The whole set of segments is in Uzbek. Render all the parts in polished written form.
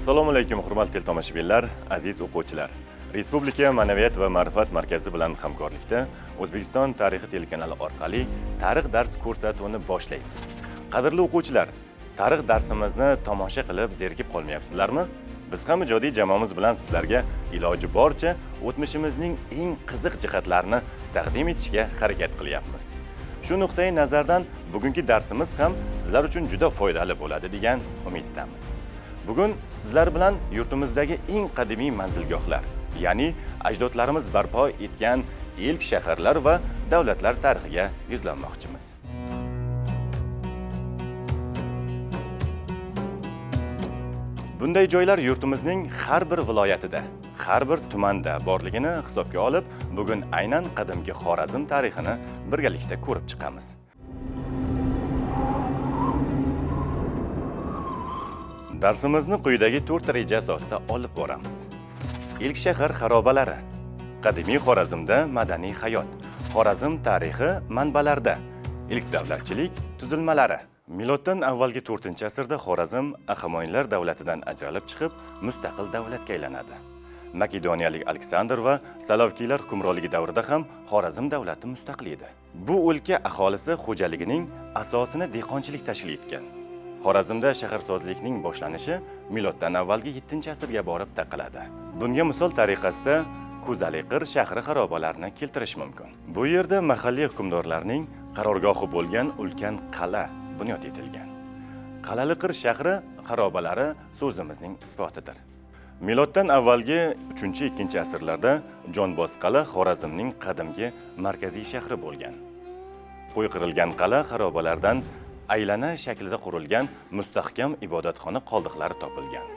Assalomu alaykum hurmatli teletomoshabinlar, aziz o'quvchilar. Respublika Ma'naviyat va ma'rifat markazi bilan hamkorlikda O'zbekiston tarixi telekanali orqali tarix dars ko'rsatuvini boshlaymiz. Qadrli o'quvchilar, tarix darsimizni tomosha qilib zerikib qolmayapsizlarmi? Biz ham ijodiy jamoamiz bilan sizlarga iloji boricha o'tmishimizning eng qiziq jihatlarini taqdim etishga harakat qilyapmiz. Shu nuqtai nazardan bugungi darsimiz ham sizlar uchun juda foydali bo'ladi degan umiddamiz. Bugun sizlar bilan yurtimizdagi eng qadimiy manzilgohlar, ya'ni ajdodlarimiz barpo etgan ilk shaharlar va davlatlar tarixiga yuzlanmoqchimiz. Bunday joylar yurtimizning har bir viloyatida, har bir tumanda borligini hisobga olib, bugun aynan qadimgi Xorazm tarixini birgalikda ko'rib chiqamiz. Darsimizni quyidagi 4 reja asosida olib boramiz. Ilk shahar xarobalari, qadimiy Xorazmda madaniy hayot, Xorazm tarixi manbalarda, ilk davlatchilik tuzilmalari. Miloddan avvalgi 4-asrda Xorazm Axamoniylar davlatidan ajralib chiqib, mustaqil davlatga aylanadi. Makedoniyalik Aleksandr va Salavkiylar hukmronligi davrida ham Xorazm davlati mustaqil edi. Bu o'lka aholisi xo'jaligining asosini dehqonchilik tashkil etgan. Xorazmda shaharsozlikning boshlanishi miloddan avvalgi 7-asrga borib taqaladi. Bunga misol tariqasida Kuzaliqir shahri xarobalarini keltirish mumkin. Bu yerda mahalliy hukmdorlarning qarorgohi bo'lgan ulkan qal'a bunyod etilgan. Qalaliqir shahri xarobalari so'zimizning isbotidir. Miloddan avvalgi 3-2 asrlarda Jonbos qal'a Xorazmning qadimgi markaziy shahri bo'lgan. Qo'yqirilgan qal'a xarobalardan aylana shaklida qurilgan mustahkam ibodatxona qoldiqlari topilgan.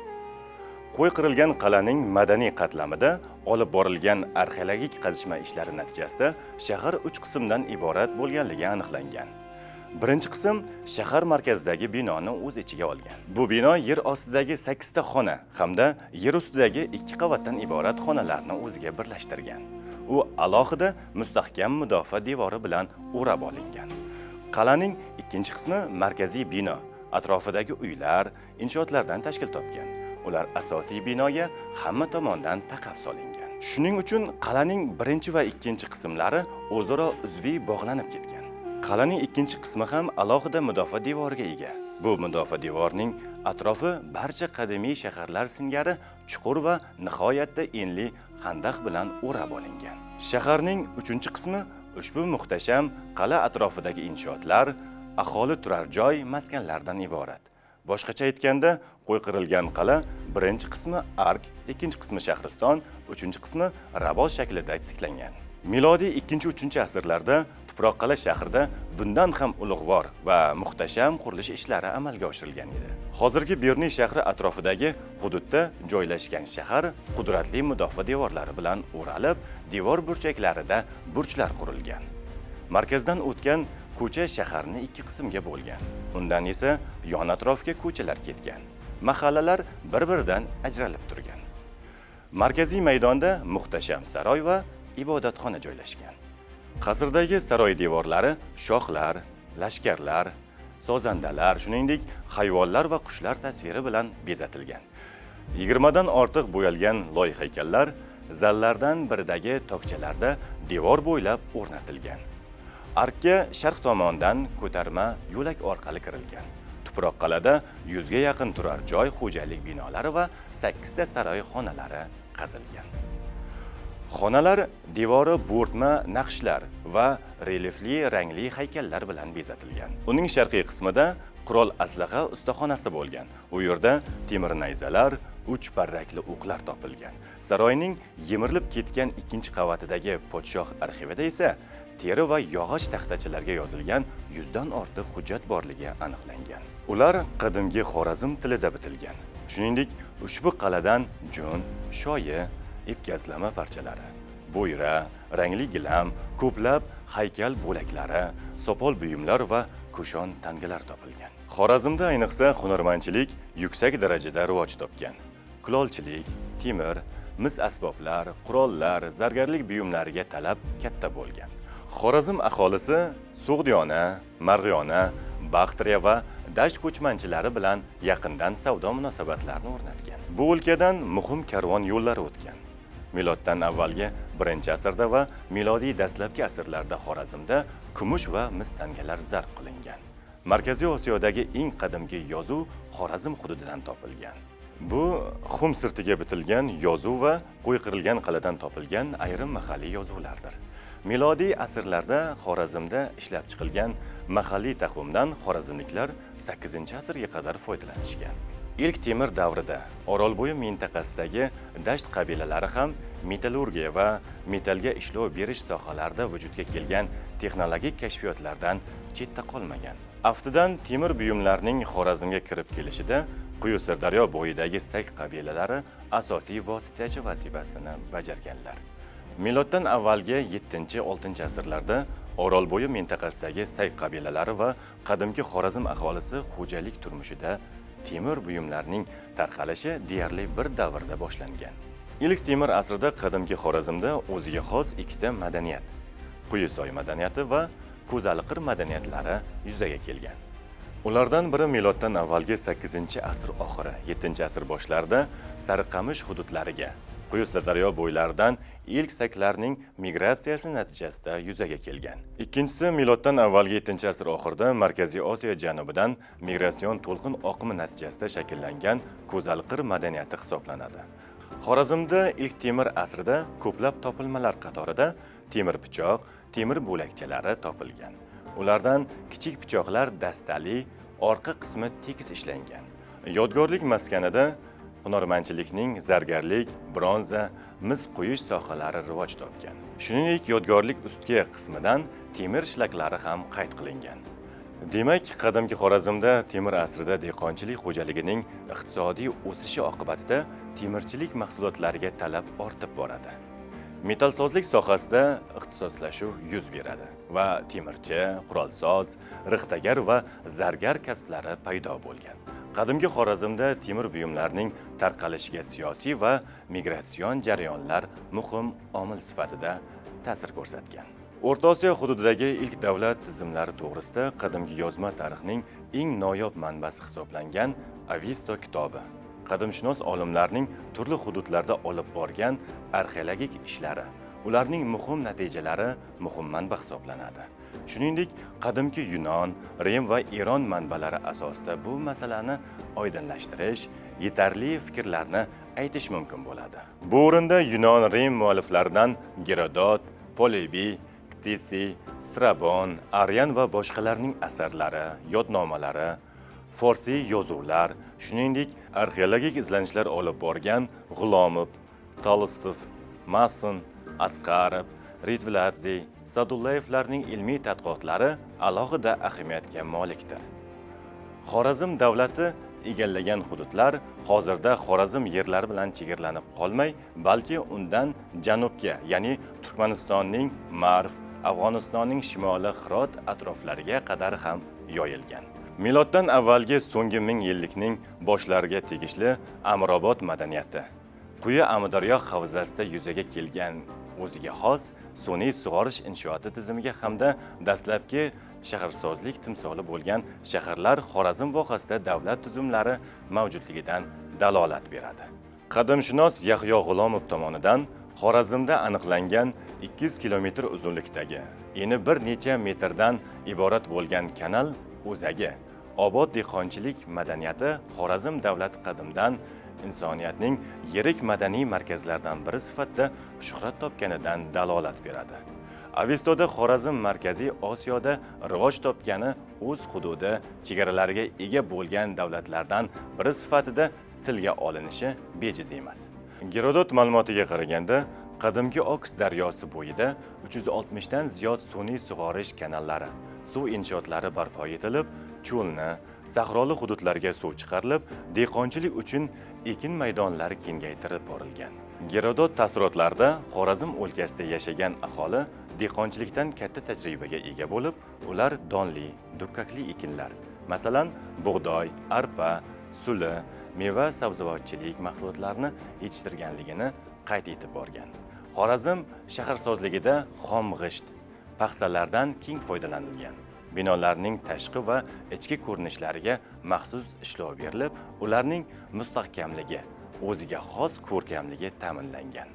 Qo'yqirilgan qal'aning madaniy qatlamida olib borilgan arxeologik qazishma ishlari natijasida shahar 3 qismdan iborat bo'lganligi aniqlangan. Birinchi qism shahar markazidagi binoni o'z ichiga olgan. Bu bino yer ostidagi 8 ta xona hamda yer ustidagi 2 qavatdan iborat xonalarni o'ziga birlashtirgan. U alohida mustahkam mudofaa devori bilan o'rab olingan. Qal'aning ikkinchi qismi markaziy bino, atrofidagi uylar, inshootlardan tashkil topgan. Ular asosiy binoga hamma tomondan taqab solingan. Shuning uchun qal'aning birinchi va ikkinchi qismlari o'zaro uzviy bog'lanib ketgan. Qal'aning ikkinchi qismi ham alohida mudofaa devoriga ega. Bu mudofaa devorining atrofi barcha qadimiy shaharlar singari chuqur va nihoyatda enli xandaq bilan o'rab olingan. Shaharning 3-qismi ushbu muhtasham qal'a atrofidagi inshootlar, aholi turar joy maskanlaridan iborat. Boshqacha aytganda, qo'yqirilgan qal'a birinchi qismi ark, ikkinchi qismi shahriston, uchinchi qismi rabot shaklida tiklangan. Milodiy 2-3 asrlarda Tuproq qal'a shahrida bundan ham ulug'vor va muhtasham qurilish ishlari amalga oshirilgan edi. Hozirgi Berniy shahri atrofidagi hududda joylashgan shahar qudratli mudofaa devorlari bilan o'ralib, devor burchaklarida burchlar qurilgan. Markazdan o'tgan ko'cha shaharni 2 qismga bo'lgan. Undan esa yon atrofga ko'chalar ketgan. Mahallalar bir-biridan ajralib turgan. Markaziy maydonda muhtasham saroy va ibodatxona joylashgan. Qasrdagi saroy devorlari shohlar, lashkarlar, sozandalar, shuningdek hayvonlar va qushlar tasviri bilan bezatilgan. 20 dan ortiq bo'yalgan loy haykallar zallardan biridagi tokchalarda devor bo'ylab o'rnatilgan. Arkka sharq tomondan ko'tarma yo'lak orqali kirilgan. Tuproq qal'ada 100 ga yaqin turar joy, xo'jalik binolari va 8 ta saroy xonalari qazilgan. Xonalar devori bo'rtma naqshlar va relyefli rangli haykallar bilan bezatilgan. Uning sharqiy qismida qurol aslaha ustaxonasi bo'lgan. U yerda temir nayzalar, 3 parrakli o'qlar topilgan. Saroyning yemirilib ketgan 2-qavatidagi podshoh arxivida esa teri va yog'och taxtachalarga yozilgan 100 dan ortiq hujjat borligi aniqlangan. Ular qadimgi Xorazm tilida bitilgan. Shuningdek, ushbu qal'adan jun, shoyi, ipgazlama parchalari, bo'yra, rangli gilam, ko'plab haykal bo'laklari, sopol buyumlar va kushon tangalar topilgan. Xorazmda ayniqsa hunarmandchilik yuksak darajada rivoj topgan. Kulolchilik, temir, mis asboblar, qurollar, zargarlik buyumlariga talab katta bo'lgan. Xorazm aholisi So'g'diyona, Marg'iyona, Baktriya va dasht ko'chmanchilari bilan yaqindan savdo munosabatlarini o'rnatgan. Bu o'lkadan muhim karvon yo'llari o'tgan. Miloddan avvalgi 1-asrda va milodiy dastlabki asrlarda Xorazmda kumush va mis tangalar zarb qilingan. Markaziy Osiyodagi eng qadimgi yozuv Xorazm hududidan topilgan. Bu xum sirtiga bitilgan yozuv va qo'yqirilgan qal'adan topilgan ayrim mahalliy yozuvlardir. Milodiy asrlarda Xorazmda ishlab chiqilgan mahalliy taqvimdan xorazmliklar 8-asrga qadar foydalanishgan. İlk Temur davrida Orolbo'yi mintaqasidagi dasht qabilalari ham metallurgiya va metallga ishlov berish sohalarida vujudga kelgan texnologik kashfiyotlardan chetda qolmagan. Aftidan temir buyumlarning Xorazmga kirib kelishida Quyi Sirdaryo bo'yidagi sak qabilalari asosiy vositachi vazifasini bajarganlar. Miloddan avvalgi 7-6-asrlarda Orolbo'yi mintaqasidagi sak qabilalari va qadimgi Xorazm aholisi xo'jalik turmushida temir buyumlarning tarqalishi deyarli bir davrda boshlangan. İlk temir asrida qadimgi Xorazmda o'ziga xos ikkita madaniyat, Quyisoy madaniyati va Ko'zaliqir madaniyatlari yuzaga kelgan. Ulardan biri miloddan avvalgi 8-asr oxiri, 7-asr boshlarida Sariqamish hududlariga, Quyi Sirdaryo bo'ylaridan ilk saklarning migratsiyasi natijasida yuzaga kelgan. Ikkinchisi miloddan avvalgi 7-asr oxirida Markaziy Osiyo janubidan migratsion to'lqin oqimi natijasida shakllangan Ko'zaliqir madaniyati hisoblanadi. Xorazmda ilk temir asrida ko'plab topilmalar qatorida temir pichoq, temir bo'lakchalari topilgan. Ulardan kichik pichoqlar dastali, orqa qismi tekis ishlangan. Yodgorlik maskanida hunarmandchilikning zargarlik, bronza, mis quyish sohalari rivoj topgan. Shuningdek, yodgorlik ustki qismidan temir ishlaklari ham qayd qilingan. Demak, qadimgi Xorazmda temir asrida dehqonchilik xo'jaligining iqtisodiy o'sishi oqibatida temirchilik mahsulotlariga talab ortib boradi. Metallsozlik sohasida ixtisoslashuv yuz beradi va temirchi, qurolsoz, rixtagar va zargar kasblari paydo bo'lgan. Qadimgi Xorazmda temir buyumlarning tarqalishiga siyosiy va migratsion jarayonlar muhim omil sifatida ta'sir ko'rsatgan. O'rta Osiyo hududidagi ilk davlat tizimlari to'g'risida qadimgi yozma tarixning eng noyob manbasi hisoblangan Avisto kitobi qadimshunos olimlarning turli hududlarda olib borgan arxeologik ishlari, ularning muhim natijalari muhim manba hisoblanadi. Shuningdek, qadimgi Yunon, Rim va Eron manbalari asosida bu masalani oydinlashtirish, yetarli fikrlarni aytish mumkin bo'ladi. Bu o'rinda Yunon, Rim mualliflaridan Gerodot, Polibi, Ktisi, Strabon, Aryan va boshqalarning asarlari, yodnomalari, Forsiy yozuvlar, shuningdek arxeologik izlanishlar olib borgan G'ulomov, Tolstov, Mason, Asqarov, Ritviladze, Sadullayevlarning ilmiy tadqiqotlari alohida ahamiyatga molikdir. Xorazm davlati egallagan hududlar hozirda Xorazm yerlari bilan chegaralanib qolmay, balki undan janubga, ya'ni Turkmanistonning Marv, Afg'onistonning shimoli Hirot atroflariga qadar ham yoyilgan. Miloddan avvalgi so'nggi 1000 yillikning boshlariga tegishli Amirobod madaniyati Quyi Amudaryo havzasida yuzaga kelgan o'ziga xos sun'iy sug'orish inshooti tizimiga hamda dastlabki shaharsozlik timsoli bo'lgan shaharlar Xorazm vohasida davlat tuzumlari mavjudligidan dalolat beradi. Qadimshunos Yahyo G'ulomov tomonidan Xorazmda aniqlangan 200 kilometr uzunlikdagi, eni bir necha metrdan iborat bo'lgan kanal o'zagi obod dehqonchilik madaniyati Xorazm davlati qadimdan insoniyatning yirik madaniy markazlaridan biri sifatida shuhrat topganidan dalolat beradi. Avistoda Xorazm Markaziy Osiyoda rivoj topgani o'z hududi chegaralariga ega bo'lgan davlatlardan biri sifatida tilga olinishi bejiz emas. Gerodot ma'lumotiga qaraganda, qadimgi Oks daryosi bo'yida 360 dan ziyod sun'iy sug'orish kanallari, suv inshootlari barpo etilib, cho'lni, sahroli hududlarga suv chiqarilib, dehqonchilik uchun ekin maydonlari kengaytirib borilgan. Gerodot tasvirotlarida Xorazm o'lkasida yashagan aholi dehqonchilikdan katta tajribaga ega bo'lib, ular donli, dukkakli ekinlar, masalan, bug'doy, arpa, suli, meva sabzavotchilik mahsulotlarini yetishtirganligini qayd etib borgan. Xorazm shaharsozligida xom g'isht, paxsalardan keng foydalanilgan. binolarning tashqi va ichki ko'rinishlariga maxsus ishlov berilib, ularning mustahkamligi, o'ziga xos ko'rkamligi ta'minlangan.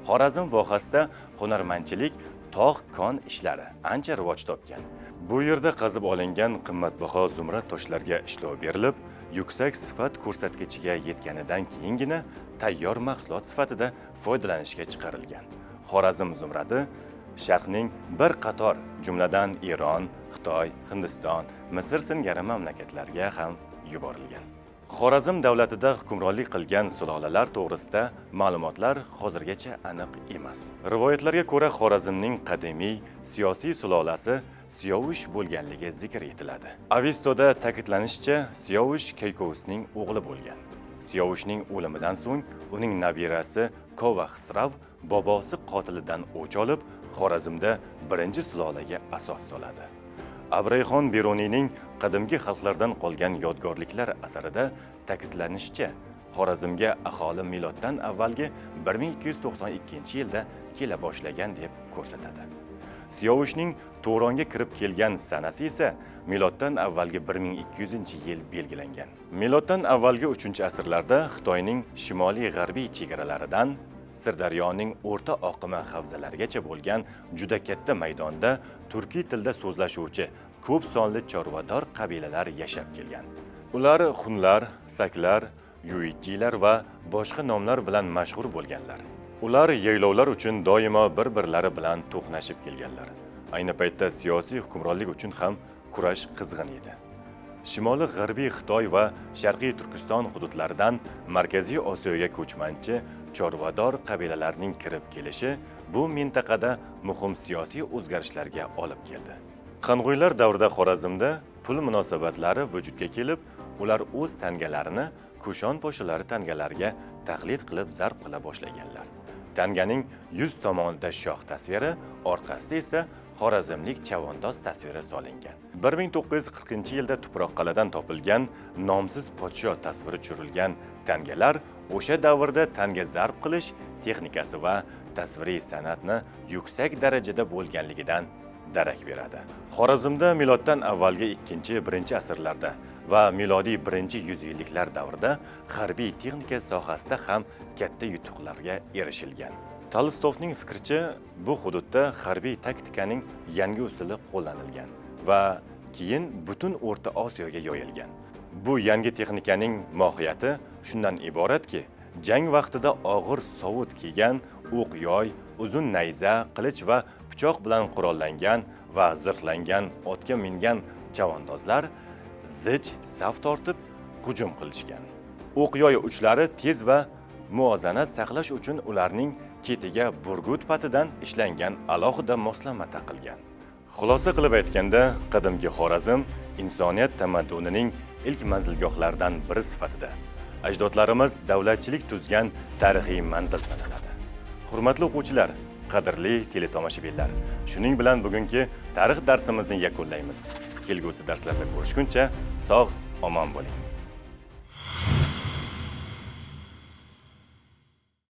Xorazm vohasida hunarmandchilik, tog' kon ishlari ancha rivoj topgan. Bu yerda qazib olingan qimmatbaho zumrad toshlarga ishlov berilib, yuksak sifat ko'rsatkichiga yetganidan keyingina tayyor mahsulot sifatida foydalanishga chiqarilgan. Xorazm zumradi Sharqning bir qator, jumladan Eron, Xitoy, Hindiston, Misr singari mamlakatlarga ham yuborilgan. Xorazm davlatida hukmronlik qilgan sulolalar to'g'risida ma'lumotlar hozirgacha aniq emas. Rivoyatlarga ko'ra, Xorazmning qadimiy siyosiy sulolasi Siyovush bo'lganligi zikr etiladi. Avistoda ta'kidlanishicha, Siyovush Keykovusning o'g'li bo'lgan. Siyovushning o'limidan so'ng uning nabirasi Kova Xisrav bobosi qotilidan o'ch olib, Xorazmda birinchi sulolaga asos soladi. Abrayxon Beruniyning qadimgi xalqlardan qolgan yodgorliklar asarida ta'kidlanishicha, Xorazmga aholi miloddan avvalgi 1292-yilda kela boshlagan deb ko'rsatadi. Siyovushning Turonga kirib kelgan sanasi esa miloddan avvalgi 1200-yil belgilangan. Miloddan avvalgi 3-asrlarda Xitoyning shimoliy-g'arbiy chegaralaridan Sirdaryoning o'rta oqimi havzalarigacha bo'lgan juda katta maydonda turkiy tilda so'zlashuvchi ko'p sonli chorvador qabilalar yashab kelgan. Ular xunlar, saklar, yuitjilar va boshqa nomlar bilan mashhur bo'lganlar. Ular yaylovlar uchun doimo bir-birlari bilan to'qnashib kelganlar. Ayni paytda siyosiy hukmronlik uchun ham kurash qizg'in edi. Shimoliy g'arbiy Xitoy va sharqiy Turkiston hududlaridan Markaziy Osiyoga ko'chmanchi chorvador qabilalarning kirib kelishi bu mintaqada muhim siyosiy o'zgarishlarga olib keldi. Qang'uylar davrida Xorazmda pul munosabatlari vujudga kelib, ular o'z tangalarini Kushon poshalari tangalariga taqlid qilib zarb qila boshlaganlar. Tanganing yuz tomonida shoh tasviri, orqasida esa xorazmlik chavandoz tasviri solingan. 1940-yilda Tuproq qal'adan topilgan nomsiz podsho tasviri tushirilgan tangalar o'sha davrda tanga zarb qilish texnikasi va tasviriy san'atni yuksak darajada bo'lganligidan darak beradi. Xorazmda miloddan avvalgi 2-1 asrlarda va milodiy 1-yüzyilliklar davrida harbiy texnika sohasida ham katta yutuqlarga erishilgan. Tolstoyning fikricha, bu hududda harbiy taktikaning yangi usuli qo'llanilgan va keyin butun O'rta Osiyoga yoyilgan. Bu yangi texnikaning mohiyati shundan iboratki, jang vaqtida og'ir sovut kiygan, o'q-yoy, uzun nayza, qilich va pichoq bilan qurollangan va zirhlangan otga mingan chavandozlar zich saf tortib hujum qilishgan. O'q-yoy uchlari tez va muvozanat saqlash uchun ularning ketiga burgut patidan ishlangan alohida moslama taqilgan. Xulosa qilib aytganda, qadimgi Xorazm insoniyat tamaddunining ilk manzilgohlaridan biri sifatida ajdodlarimiz davlatchilik tuzgan tarixiy manzil sanaladi. Hurmatli o'quvchilar, qadrli teletomoshabinlar, shuning bilan bugungi tarix darsimizni yakunlaymiz. Kelgusi darslarda ko'rishguncha sog', omon bo'ling.